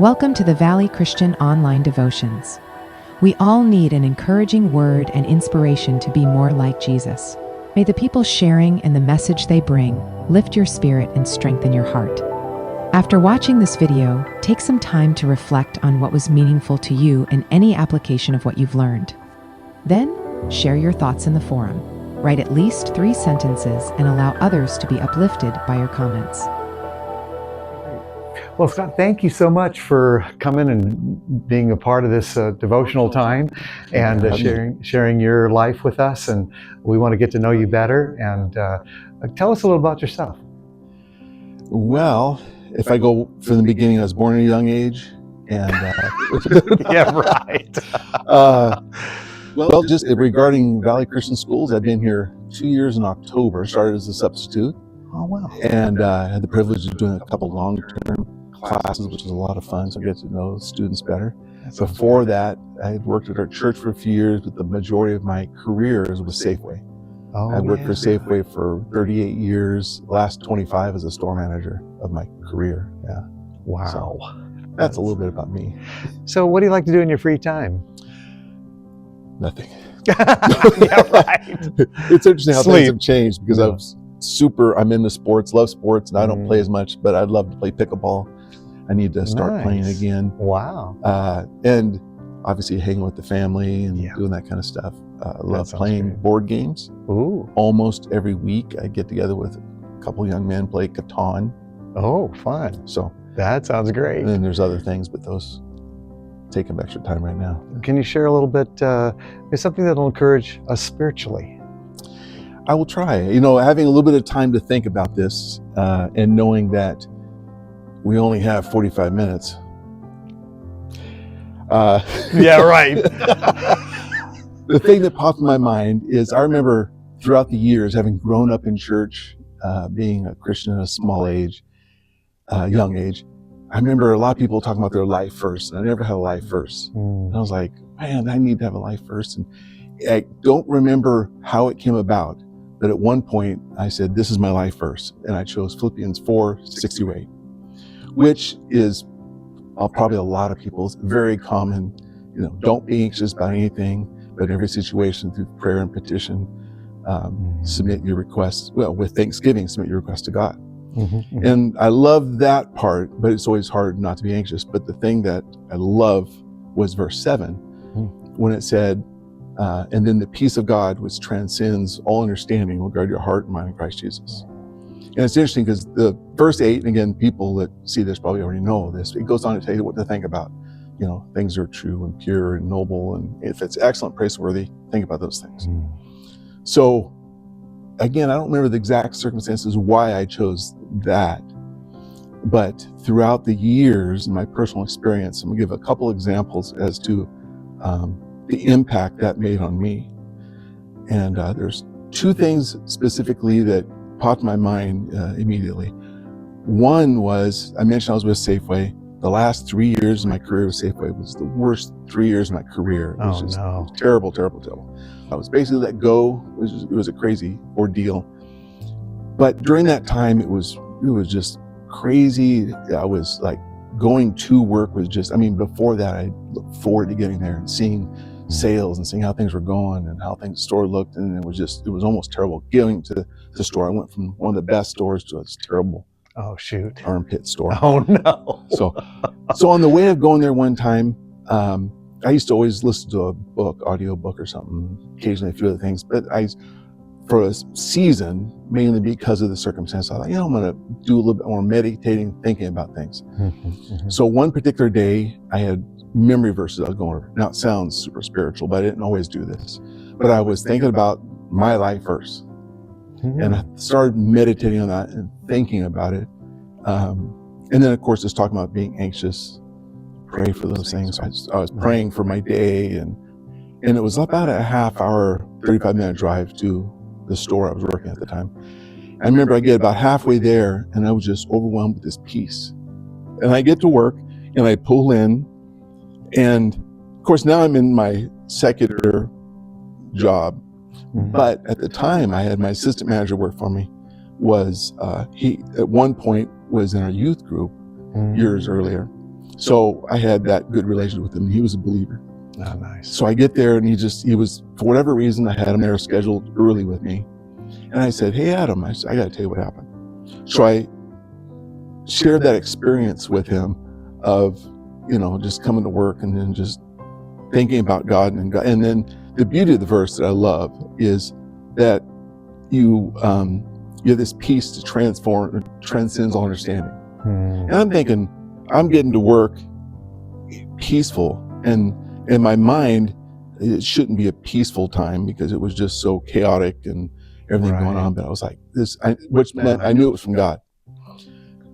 Welcome to the Valley Christian Online Devotions. We all need an encouraging word and inspiration to be more like Jesus. May the people sharing and the message they bring lift your spirit and strengthen your heart. After watching this video, take some time to reflect on what was meaningful to you and any application of what you've learned. Then, share your thoughts in the forum. Write at least 3 sentences and allow others to be uplifted by your comments. Well, Scott, thank you so much for coming and being a part of this devotional time and sharing your life with us. And we want to get to know you better. And tell us a little about yourself. Well, if I go from the beginning, I was born at a young age. And yeah, right. Well, just regarding Valley Christian Schools, I've been here 2 years in October, started as a substitute. Oh, wow. And I had the privilege of doing a couple long-term classes, which was a lot of fun, so I get to know students better. Before that, I had worked at our church for a few years, but the majority of my career was with Safeway. I worked for Safeway for 38 years, last 25 as a store manager of my career. Yeah. Wow. So that's a little bit about me. So what do you like to do in your free time? Nothing. Yeah, right. It's interesting how things have changed because I'm into sports, love sports, and I don't play as much, but I'd love to play pickleball. I need to start playing again. Wow. And obviously hanging with the family and doing that kind of stuff. I love playing board games. Ooh. Almost every week I get together with a couple young men, play Catan. Oh, fun. So that sounds great. And then there's other things, but those take up extra time right now. Can you share a little bit, something that'll encourage us spiritually? I will try. Having a little bit of time to think about this and knowing that we only have 45 minutes. Yeah, right. The thing that popped in my mind is I remember throughout the years, having grown up in church, being a Christian at a small age, young age, I remember a lot of people talking about their life first. And I never had a life verse. And I was like, man, I need to have a life verse. And I don't remember how it came about, but at one point I said, this is my life verse. And I chose Philippians 4:6-8, which is probably a lot of people's very common, don't be anxious about anything, but in every situation through prayer and petition, submit your requests, with thanksgiving, submit your requests to God. And I love that part, but it's always hard not to be anxious. But the thing that I love was verse 7, when it said, and then the peace of God, which transcends all understanding, will guard your heart and mind in Christ Jesus. And it's interesting because the verse 8, and again, people that see this probably already know this, it goes on to tell you what to think about. Things are true and pure and noble, and if it's excellent, praiseworthy, think about those things. So again, I don't remember the exact circumstances why I chose that, but throughout the years in my personal experience, I'm gonna give a couple examples as to the impact that made on me. And there's 2 things specifically that popped in my mind immediately. One was, I mentioned I was with Safeway. The last 3 years of my career with Safeway was the worst 3 years of my career. It was just terrible, terrible, terrible. I was basically let go. It was a crazy ordeal. But during that time, it was just crazy. I was like, going to work was just, before that, I looked forward to getting there and seeing sales and seeing how things were going and how the store looked. And it was almost terrible getting to the store. I went from one of the best stores to a terrible armpit store. Oh no. So on the way of going there one time, I used to always listen to a book, audio book or something, occasionally a few other things, but for a season, mainly because of the circumstance, I thought, I'm going to do a little bit more meditating, thinking about things. So one particular day, I had memory verses I was going over. Now it sounds super spiritual, but I didn't always do this. But I was thinking about my life verse. And I started meditating on that and thinking about it. And then, of course, it's talking about being anxious, pray for those things. I was praying for my day, and it was about a half hour, 35-minute drive to the store I was working at the time. I remember I get about halfway there, and I was just overwhelmed with this peace. And I get to work, and I pull in, and of course, now I'm in my secular job. But at the time, I had my assistant manager work for me. He at one point was in our youth group years earlier, So I had that good relationship with him. He was a believer. Oh, nice. So I get there and he was, for whatever reason, I had him there scheduled early with me. And I said, hey, Adam, I got to tell you what happened. So I shared that experience with him of, just coming to work and then just thinking about God. And then the beauty of the verse that I love is that you have this peace to transcends all understanding. And I'm thinking, I'm getting to work peaceful, and in my mind, it shouldn't be a peaceful time because it was just so chaotic and everything going on. But I was like, which meant I knew it was from God.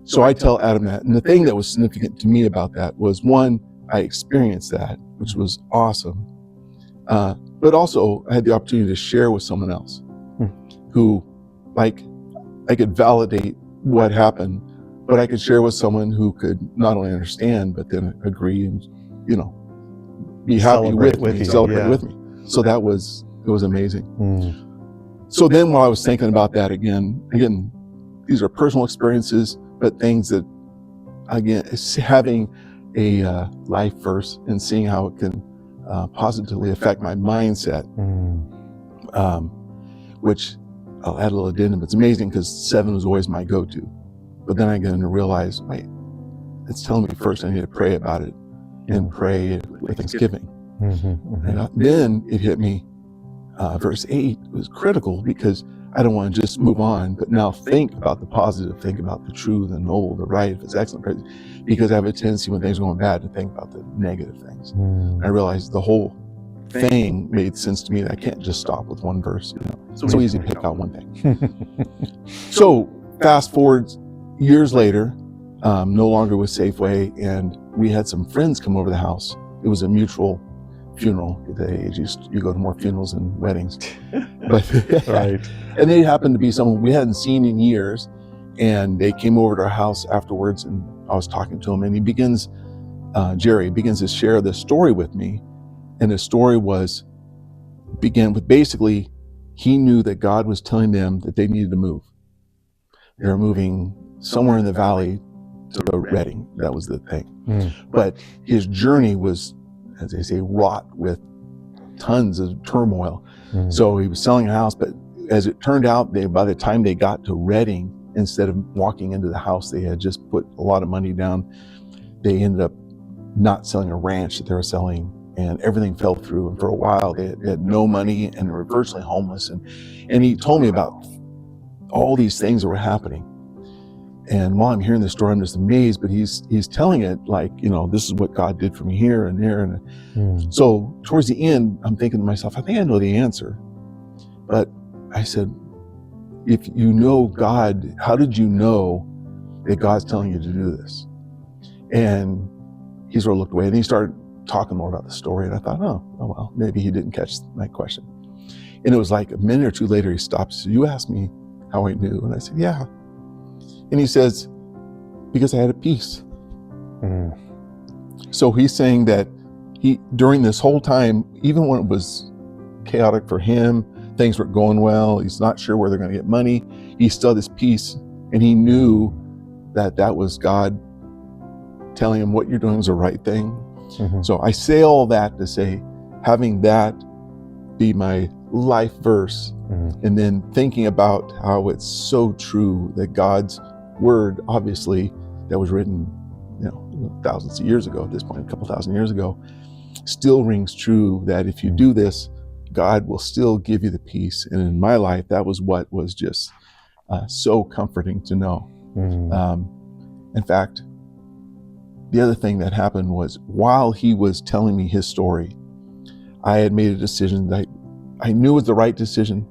So I tell Adam that. And the thing that was significant to me about that was, one, I experienced that, which was awesome. But also I had the opportunity to share with someone else who, like, I could validate what happened, but I could share with someone who could not only understand, but then agree and, be happy with me, celebrate with me. So it was amazing. So then while I was thinking about that again, these are personal experiences, but things that, again, it's having a life verse and seeing how it can positively affect my mindset, which I'll add a little addendum. It's amazing because 7 was always my go-to. But then I began to realize, wait, it's telling me first I need to pray about it and pray with thanksgiving. And then it hit me, verse 8 was critical because I don't want to just move on, but now think about the positive, think about the true, the noble, the right, if it's excellent, because I have a tendency when things are going bad to think about the negative things. I realized the whole thing made sense to me that I can't just stop with one verse. It's so easy to pick out one thing. So fast forward years later, no longer with Safeway, and we had some friends come over the house. It was a mutual funeral. At the age, you go to more funerals than weddings. But Right. And they happened to be someone we hadn't seen in years, and they came over to our house afterwards, and I was talking to him, and Jerry begins to share this story with me. And the story began with basically, he knew that God was telling them that they needed to move. They were moving somewhere in the valley to Redding. That was the thing. But his journey was, as they say, wrought with tons of turmoil. So he was selling a house, but as it turned out, by the time they got to Redding, instead of walking into the house, they had just put a lot of money down. They ended up not selling a ranch that they were selling, and everything fell through. And for a while, they had no money and were virtually homeless. And he told me about all these things that were happening. And while I'm hearing this story, I'm just amazed, but he's telling it like, this is what God did for me here and there. And so towards the end, I'm thinking to myself, I think I know the answer. But I said, if you know God, how did you know that God's telling you to do this? And he sort of looked away and he started talking more about the story. And I thought, oh well, maybe he didn't catch my question. And it was like a minute or two later, he stopped. He said, you asked me how I knew. And I said, yeah. And he says, because I had a peace. So he's saying that during this whole time, even when it was chaotic for him, things weren't going well, he's not sure where they're going to get money, he still had this peace, and he knew that was God telling him what you're doing is the right thing. So I say all that to say, having that be my life verse, and then thinking about how it's so true that God's word, obviously, that was written, thousands of years ago at this point, a couple thousand years ago, still rings true, that if you do this, God will still give you the peace. And in my life, that was what was just so comforting to know. In fact, the other thing that happened was, while he was telling me his story, I had made a decision that I knew was the right decision,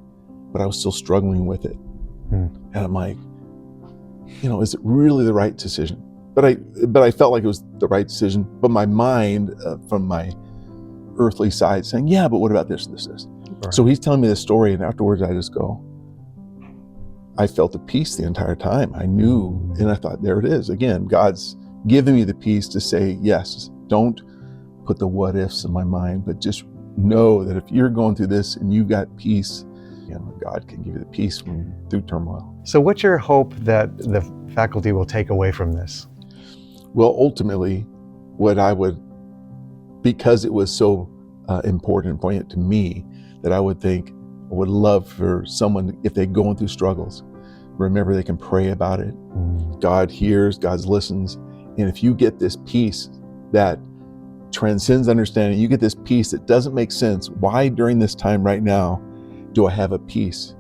but I was still struggling with it. And I'm like, is it really the right decision? But I felt like it was the right decision. But my mind, from my earthly side, saying, yeah, but what about this, this? Right. So he's telling me this story, and afterwards I just go, I felt at peace the entire time. I knew, and I thought, there it is. Again, God's giving me the peace to say, yes, don't put the what ifs in my mind, but just know that if you're going through this and you got peace, God can give you the peace through turmoil. So what's your hope that the faculty will take away from this? Well, ultimately, what I would, because it was so important and poignant to me, that I would think, I would love for someone, if they're going through struggles, remember they can pray about it. God hears, God listens. And if you get this peace that transcends understanding, you get this peace that doesn't make sense. Why during this time right now do I have a peace?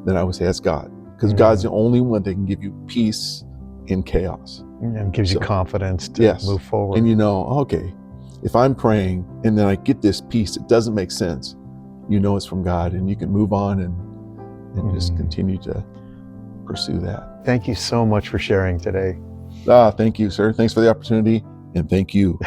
Then I would say that's God. Because God's the only one that can give you peace in chaos. And gives you confidence to move forward. And you know, okay, if I'm praying and then I get this peace, it doesn't make sense. You know it's from God, and you can move on and just continue to pursue that. Thank you so much for sharing today. Thank you, sir. Thanks for the opportunity, and thank you.